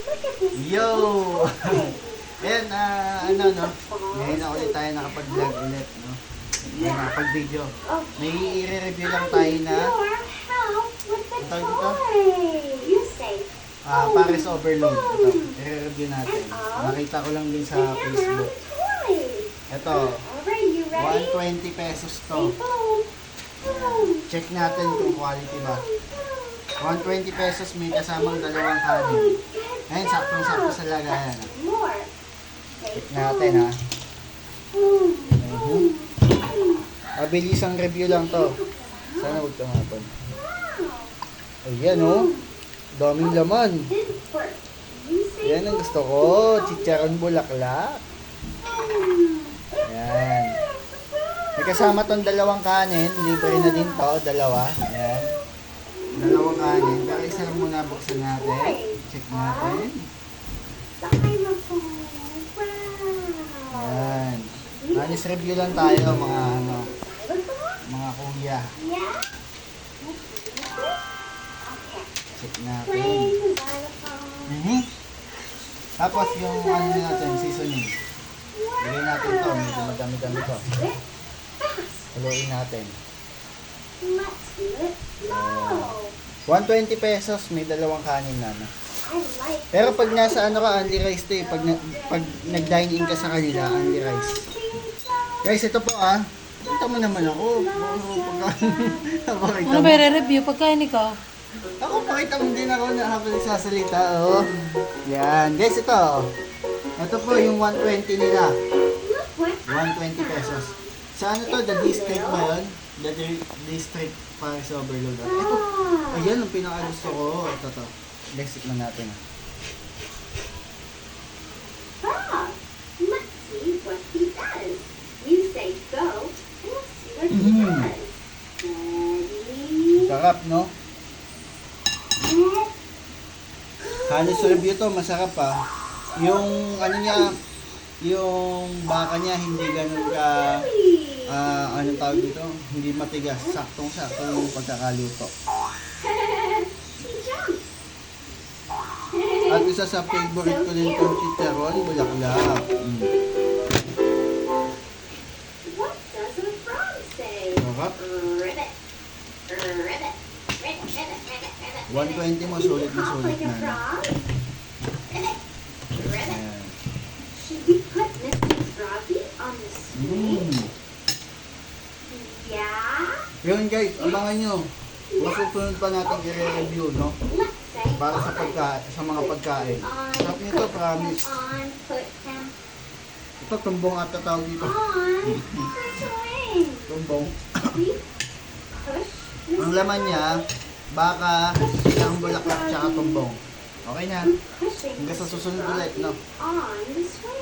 Look at this. Yo! Hey. Ayan, ano, no? Ngayon na ulit tayo nakapag-vlog ulit, no? Ngayon nakapag-video. May i-review lang tayo na Your help with the Ang tawag dito? toy. You say, Paris Overload. Ito, i-review natin. Nakita ko lang din sa "Camera Facebook. toy." Ito, Alright, you ready? 120 pesos Say to. boom. Boom. Check natin kung quality ba. 120 pesos may kasamang dalawang kanin. Good. Ayun, saktong-sakto sa lagayan. More. Say Check natin, ha? boom. Mhm. Mabilisang review lang to. Sana huwag tumapon. Ayan, oh. Daming laman. Didn't work. You say Yan ang gusto ko. Chicharon bulaklak. Ayan. May kasama tong dalawang kanin. Libre na din to. Dalawa. Ayan. Dalawang kanin. Pero isa lang muna buksan natin. Check natin. Xylophone. Wow. Ayan. Honest review lang tayo mga ano, mga kuya. Yeah? Check natin. Playing the xylophone. Mhm. Tapos yung ano natin, seasoning. Lagay natin to. Medyo madami-dami to. Haluin natin. Let's do it slow. 120 pesos, may dalawang kanin na. No? I like Pero pag nasa ano ka, only rice to eh. Pag nag-dine in ka sa kanila, only rice. Guys, ito po Punta mo naman ako. Pakita Ano mo. ba i-review? Pagkain ikaw? Ako, pakita mo din ako na habang nagsasalita. Oh. Yan. Guys, ito. Ito po yung 120 nila. 120 pesos. Sa ano to? The district ba yun? The district Paris Overload. Ito. Ayan, ang pinakagusto ko. Ito to. Basic na natin. Bob. Let's see what he does. You say go, and let's see what he does. Ready? Sarap, no? Set. Halos review to, masarap Yung ano niya, yung baka niya hindi ganun ka, anong tawag dito? Hindi matigas. Saktong-sakto yung pagkakaluto. He jumps. At isa sa favorite ko din itong chicharon, bulaklak. What does a frog say? Sarap. Ribbit. Ribbit. Ribbit, ribbit, ribbit, ribbit. 120 mo, sulit na Hop sulit like a na. frog. Ribbit. Ribbit. Ayan. Should we put Mr. Froggy on the swing? Yeah? Yun guys, abangan nyo. Masusunod pa natin i-review, no? Let's say Para sa mga pagkain. on, Sarap nito, promise. on, put him Ito, tumbong at tawag dito. on the swing. Tumbong. We push Ang laman niya, baka, isang bulaklak, tsaka tumbong. Okay na. pushing Hanggang sa susunod ulit, no? on the swing.